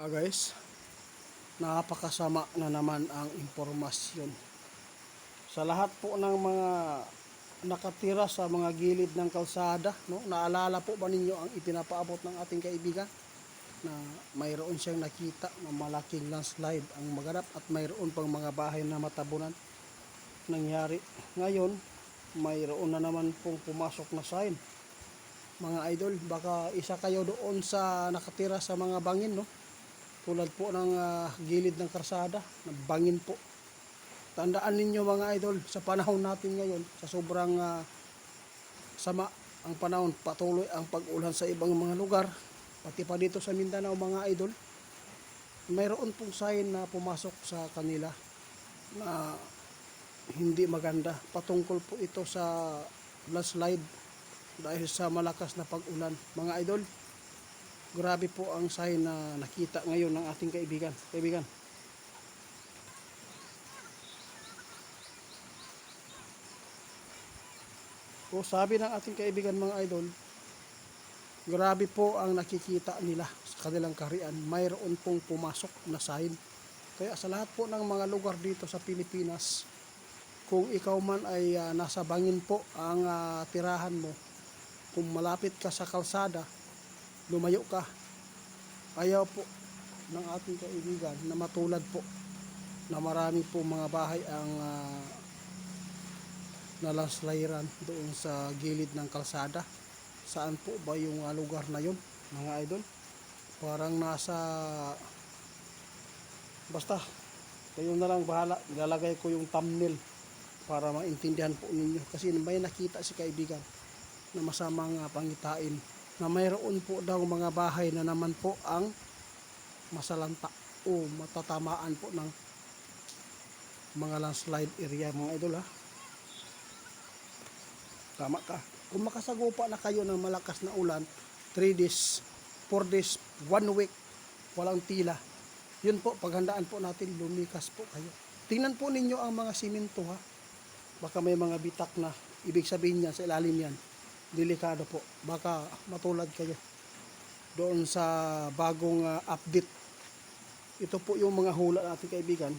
Guys, napakasama na naman ang impormasyon. Sa lahat po ng mga nakatira sa mga gilid ng kalsada, no? Naalala po ba ninyo ang ipinapaabot ng ating kaibigan na mayroon siyang nakita na malaking landslide ang maganap at mayroon pang mga bahay na matabunan nangyari. Ngayon, mayroon na naman pong pumasok na sign. Mga idol, baka isa kayo doon sa nakatira sa mga bangin, no? Tulad po ng gilid ng karsada, ng bangin po. Tandaan ninyo mga idol, sa panahon natin ngayon, sa sobrang sama ang panahon, patuloy ang pag-ulan sa ibang mga lugar, pati pa dito sa Mindanao mga idol, mayroon pong sign na pumasok sa kanila na hindi maganda. Patungkol po ito sa landslide dahil sa malakas na pag-ulan. Mga idol, grabe po ang sign na nakita ngayon ng ating kaibigan. O sabi ng ating kaibigan mga idol, grabe po ang nakikita nila sa kanilang kaharian. Mayroon pong pumasok na sign. Kaya sa lahat po ng mga lugar dito sa Pilipinas, kung ikaw man ay nasa bangin po ang tirahan mo, kung malapit ka sa kalsada, lumayo ka. Ayaw po ng ating kaibigan na matulad po na marami po mga bahay ang nalanslairan doon sa gilid ng kalsada. Saan po ba yung lugar na yun mga idol? Parang nasa, basta kayo na lang bahala, ilalagay ko yung thumbnail para maintindihan po ninyo, kasi may nakita si kaibigan na masamang pangitain na mayroon po daw mga bahay na naman po ang masalanta o matatamaan po ng mga landslide area mga idol ha. Tama ka. Kung makasagupa na kayo ng malakas na ulan, 3 days, 4 days, 1 week, walang tila, yun po, paghandaan po natin, lumikas po kayo. Tingnan po ninyo ang mga simento ha. Baka may mga bitak na, ibig sabihin yan, sa ilalim yan, delikado po, baka matulad kayo doon sa bagong update. Ito po yung mga hula natin kaibigan,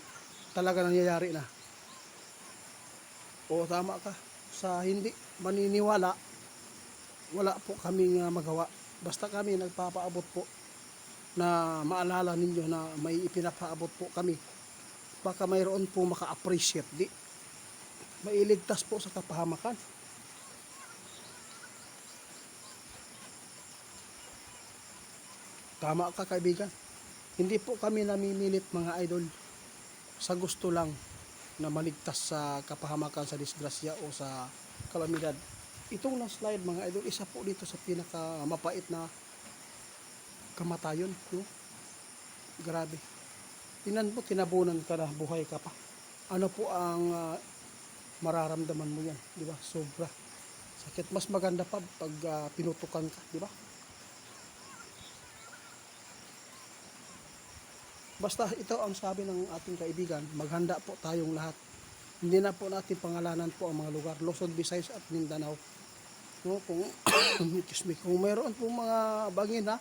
talaga nangyayari na. O tama ka, sa hindi maniniwala, wala po kaming magawa, basta kami nagpapaabot po na maalala ninyo na may ipinapaabot po kami. Baka mayroon po maka-appreciate, di mailigtas po sa kapahamakan. Tama ka kaibigan. Hindi po kami namimilit mga idol sa gusto lang na maligtas sa kapahamakan, sa disgrasya o sa kalamidad. Itong landslide mga idol, isa po dito sa pinaka mapait na kamatayon, no? Grabe. Tingnan po, tinabunan ka na, buhay ka pa. Ano po ang mararamdaman mo yan, di ba? Sobra sakit. Mas maganda pa pag pinutukan ka, di ba? Basta ito ang sabi ng ating kaibigan, maghanda po tayong lahat. Hindi na po natin pangalanan po ang mga lugar, Luzon, Visayas at Mindanao. No, kung kung mayroon po mga bangin ha,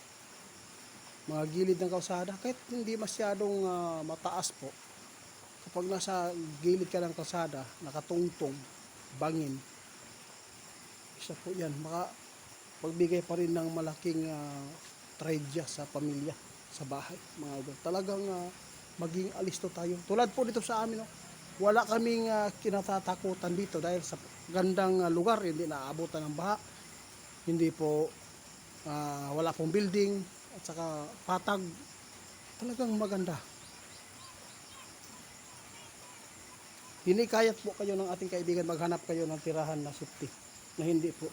mga gilid ng kalsada, kahit hindi masyadong mataas po, kapag nasa gilid ka ng kalsada, nakatungtong, bangin, isa po yan, pagbigay pa rin ng malaking tragedya sa pamilya, sa bahay mga idol. Talagang maging alisto tayo. Tulad po dito sa amin, no? Wala kaming kinatatakutan dito dahil sa gandang lugar, hindi naabutan ng baha, hindi po wala pong building at saka patag. Talagang maganda. Hinikayat po kayo ng ating kaibigan, maghanap kayo ng tirahan na safety na hindi po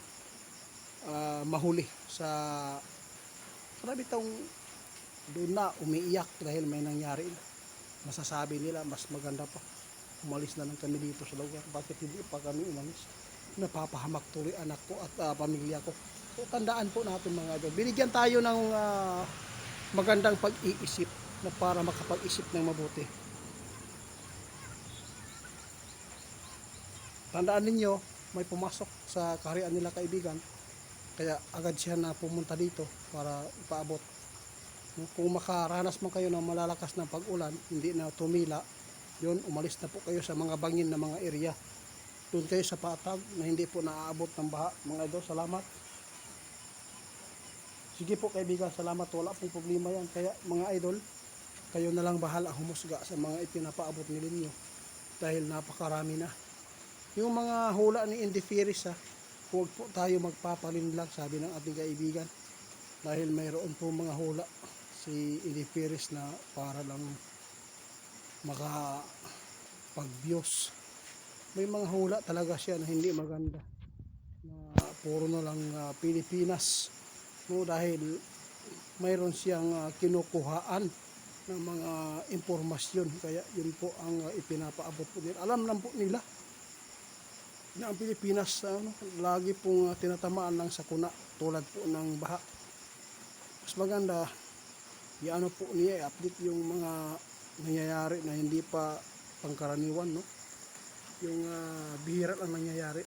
mahuli sa marami taong doon na umiiyak dahil may nangyari na. Masasabi nila mas maganda pa umalis na lang kami dito sa lugar. Bakit hindi pa kami umalis? Napapahamak tuloy anak ko at pamilya ko. So tandaan po natin mga idol, binigyan tayo ng magandang pag-iisip na para makapag-isip ng mabuti. Tandaan ninyo, may pumasok sa kaharian nila kaibigan, kaya agad siya na pumunta dito para ipaabot. No? Kung makaranas man kayo ng malalakas na pag-ulan, hindi na tumila, yun, umalis na po kayo sa mga bangin na mga area. Doon kayo sa patag na hindi po naaabot ng baha. Mga idol, salamat. Sige po kaibigan, salamat. Wala pong problema yan. Kaya mga idol, kayo na lang bahala humusga sa mga ipinapaabot ni ninyo. Dahil napakarami na. Yung mga hula ni Indy Ferris, huwag po tayo magpapalinlang, sabi ng ating kaibigan. Dahil mayroon po mga hula si Indy Ferris na para lang makapag-views. May mga hula talaga siya na hindi maganda. Na puro na lang Pilipinas. No, dahil mayroon siyang kinukuhaan ng mga impormasyon. Kaya yun po ang ipinapaabot po nila. Alam lang po nila na ang Pilipinas lagi pong tinatamaan ng sakuna tulad po ng baha. Mas maganda iano po niya i-update yung mga nangyayari na hindi pa pangkaraniwan, no? Yung bihira lang nangyayari.